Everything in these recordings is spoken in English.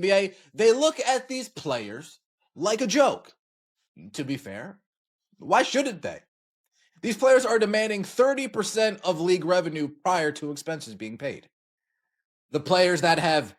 WNBA, they look at these players like a joke. To be fair, why shouldn't they? These players are demanding 30% of league revenue prior to expenses being paid. The players that have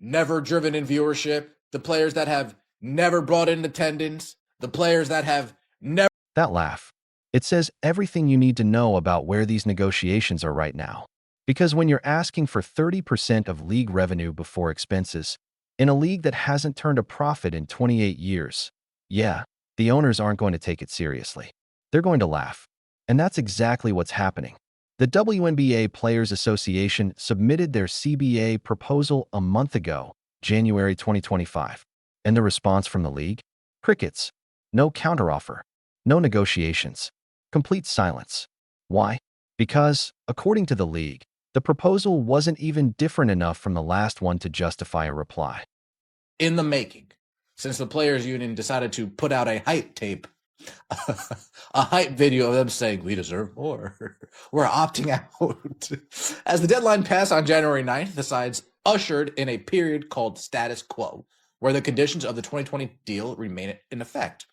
never driven in viewership, the players that have never brought in attendance, the players that have never... That laugh. It says everything you need to know about where these negotiations are right now. Because when you're asking for 30% of league revenue before expenses, in a league that hasn't turned a profit in 28 years, yeah, the owners aren't going to take it seriously. They're going to laugh. And that's exactly what's happening. The WNBA Players Association submitted their CBA proposal a month ago, January 2025. And the response from the league? Crickets. No counteroffer. No negotiations. Complete silence. Why? Because, according to the league, the proposal wasn't even different enough from the last one to justify a reply. In the making, since the players union decided to put out a hype tape, a hype video of them saying, we deserve more. We're opting out. As the deadline passed on January 9th, the sides ushered in a period called status quo, where the conditions of the 2020 deal remain in effect.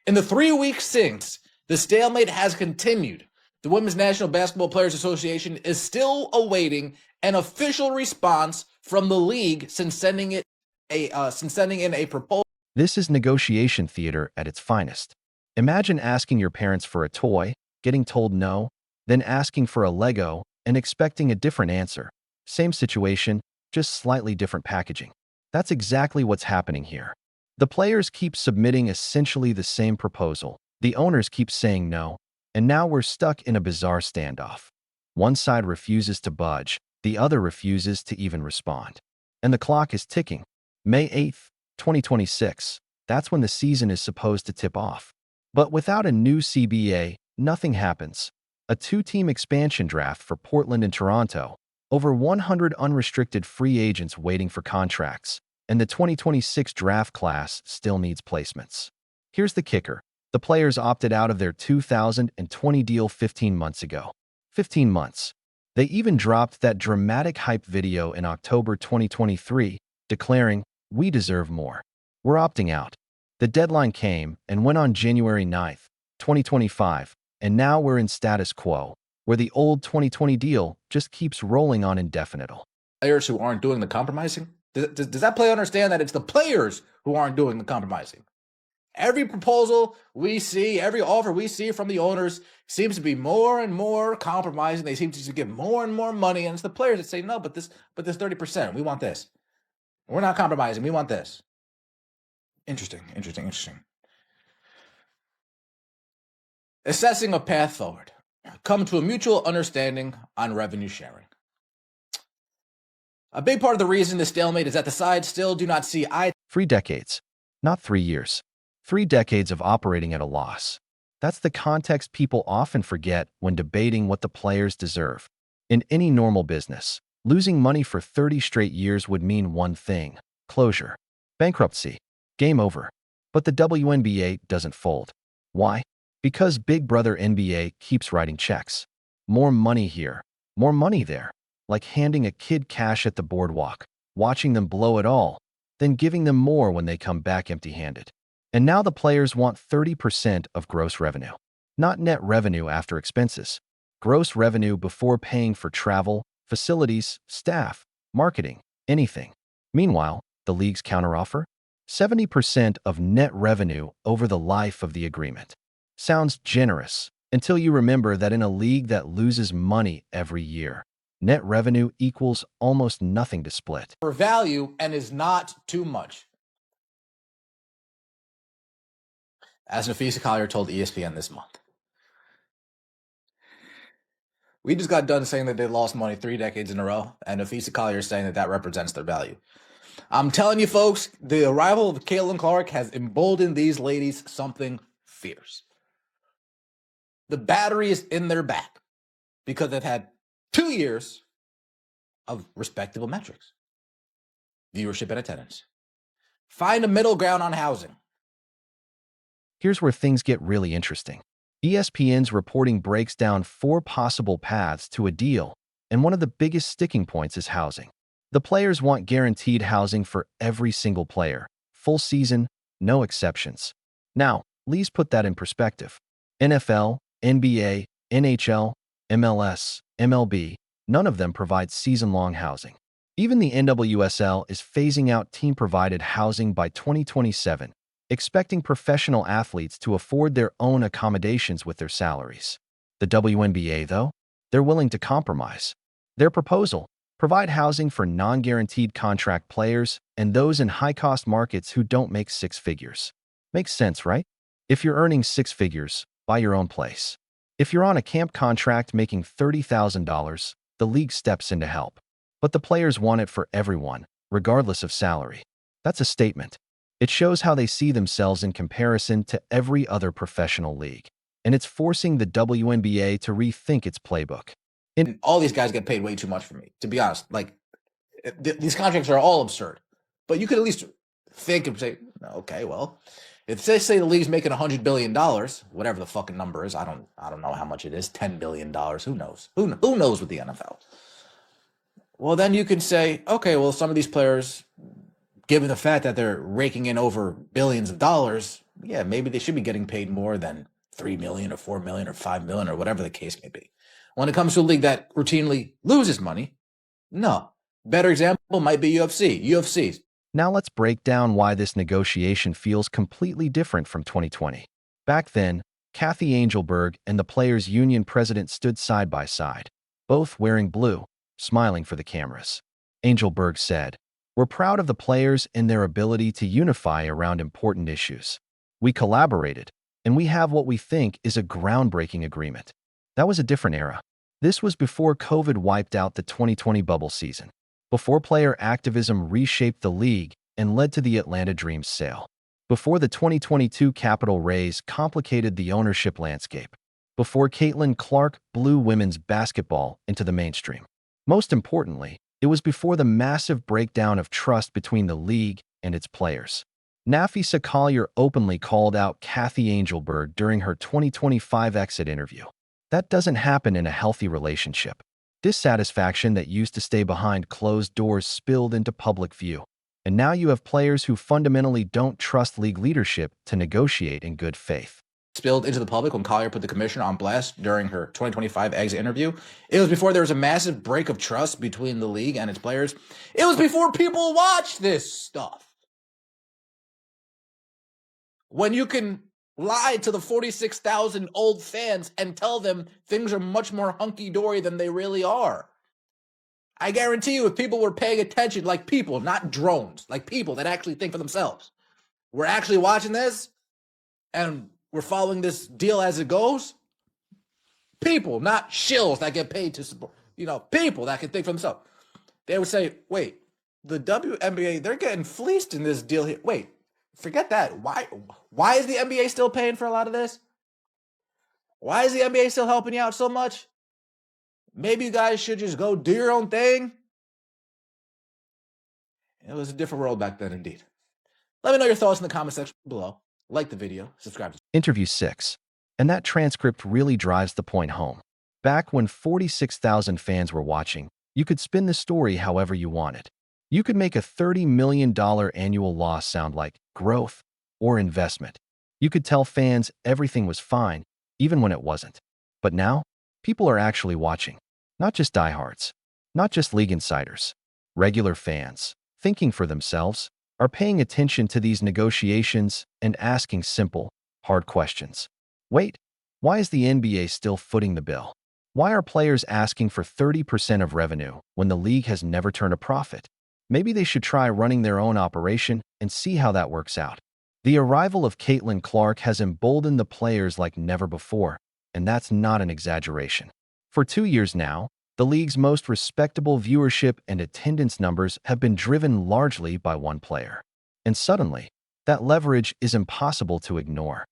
In the 3 weeks since, the stalemate has continued. The Women's National Basketball Players Association is still awaiting an official response from the league since sending in a proposal. This is negotiation theater at its finest. Imagine asking your parents for a toy, getting told no, then asking for a Lego and expecting a different answer. Same situation, just slightly different packaging. That's exactly what's happening here. The players keep submitting essentially the same proposal. The owners keep saying no, and now we're stuck in a bizarre standoff. One side refuses to budge, the other refuses to even respond. And the clock is ticking. May 8th, 2026. That's when the season is supposed to tip off. But without a new CBA, nothing happens. A two-team expansion draft for Portland and Toronto, over 100 unrestricted free agents waiting for contracts, and the 2026 draft class still needs placements. Here's the kicker. The players opted out of their 2020 deal 15 months ago. 15 months. They even dropped that dramatic hype video in October 2023, declaring, we deserve more. We're opting out. The deadline came and went on January 9th, 2025, and now we're in status quo, where the old 2020 deal just keeps rolling on indefinitely. Players who aren't doing the compromising? Does that player understand that it's the players who aren't doing the compromising? Every proposal we see, every offer we see from the owners seems to be more and more compromising. They seem to give more and more money, and it's the players that say, no, but this 30%, we want this. We're not compromising, we want this. Interesting. Assessing a path forward. Come to a mutual understanding on revenue sharing. A big part of the reason this stalemate is that the sides still do not see eye. 3 decades, not 3 years. 3 decades of operating at a loss. That's the context people often forget when debating what the players deserve. In any normal business, losing money for 30 straight years would mean one thing: closure, bankruptcy, game over. But the WNBA doesn't fold. Why? Because Big Brother NBA keeps writing checks. More money here, more money there. Like handing a kid cash at the boardwalk, watching them blow it all, then giving them more when they come back empty-handed. And now the players want 30% of gross revenue. Not net revenue after expenses. Gross revenue before paying for travel, facilities, staff, marketing, anything. Meanwhile, the league's counteroffer? 70% of net revenue over the life of the agreement. Sounds generous, until you remember that in a league that loses money every year, net revenue equals almost nothing to split. For value and is not too much. As Nafisa Collier told ESPN this month. We just got done saying that they lost money 3 decades in a row, and Nafisa Collier is saying that represents their value. I'm telling you, folks, the arrival of Caitlin Clark has emboldened these ladies something fierce. The battery is in their back because they've had 2 years of respectable metrics. Viewership and attendance. Find a middle ground on housing. Here's where things get really interesting. ESPN's reporting breaks down 4 possible paths to a deal, and one of the biggest sticking points is housing. The players want guaranteed housing for every single player, full season, no exceptions. Now, please put that in perspective. NFL, NBA, NHL, MLS, MLB, none of them provide season-long housing. Even the NWSL is phasing out team-provided housing by 2027, expecting professional athletes to afford their own accommodations with their salaries. The WNBA, though, they're willing to compromise. Their proposal: provide housing for non-guaranteed contract players and those in high-cost markets who don't make six figures. Makes sense, right? If you're earning six figures, buy your own place. If you're on a camp contract making $30,000, the league steps in to help. But the players want it for everyone, regardless of salary. That's a statement. It shows how they see themselves in comparison to every other professional league. And it's forcing the WNBA to rethink its playbook. And all these guys get paid way too much for me, to be honest. Like, these contracts are all absurd. But you could at least think and say, okay, well, if they say the league's making $100 billion, whatever the fucking number is, I don't know how much it is, $10 billion, who knows? Who knows with the NFL? Well, then you can say, okay, well, some of these players, given the fact that they're raking in over billions of dollars, yeah, maybe they should be getting paid more than $3 million or $4 million or $5 million or whatever the case may be. When it comes to a league that routinely loses money, no. Better example might be UFC. Now let's break down why this negotiation feels completely different from 2020. Back then, Cathy Engelbert and the players' union president stood side by side, both wearing blue, smiling for the cameras. Engelbert said, "We're proud of the players and their ability to unify around important issues. We collaborated, and we have what we think is a groundbreaking agreement." That was a different era. This was before COVID wiped out the 2020 bubble season, before player activism reshaped the league and led to the Atlanta Dream's sale, before the 2022 capital raise complicated the ownership landscape, before Caitlin Clark blew women's basketball into the mainstream. Most importantly, it was before the massive breakdown of trust between the league and its players. Nafisa Collier openly called out Cathy Engelbert during her 2025 exit interview. That doesn't happen in a healthy relationship. Dissatisfaction that used to stay behind closed doors spilled into public view. And now you have players who fundamentally don't trust league leadership to negotiate in good faith. Spilled into the public when Collier put the commissioner on blast during her 2025 exit interview. It was before there was a massive break of trust between the league and its players. It was before people watched this stuff. When you can lie to the 46,000 old fans and tell them things are much more hunky-dory than they really are. I guarantee you, if people were paying attention, like people, not drones, like people that actually think for themselves, we're actually watching this and we're following this deal as it goes. People, not shills that get paid to support, people that can think for themselves. They would say, wait, the WNBA, they're getting fleeced in this deal here. Wait, forget that. Why is the NBA still paying for a lot of this? Why is the NBA still helping you out so much? Maybe you guys should just go do your own thing. It was a different world back then, indeed. Let me know your thoughts in the comment section below. Like the video, subscribe. Interview 6. And that transcript really drives the point home. Back when 46,000 fans were watching, you could spin the story however you wanted. You could make a $30 million annual loss sound like growth or investment. You could tell fans everything was fine, even when it wasn't. But now, people are actually watching. Not just diehards, not just league insiders. Regular fans, thinking for themselves, are paying attention to these negotiations and asking simple, hard questions. Wait, why is the NBA still footing the bill? Why are players asking for 30% of revenue when the league has never turned a profit? Maybe they should try running their own operation and see how that works out. The arrival of Caitlin Clark has emboldened the players like never before, and that's not an exaggeration. For 2 years now, the league's most respectable viewership and attendance numbers have been driven largely by one player. And suddenly, that leverage is impossible to ignore.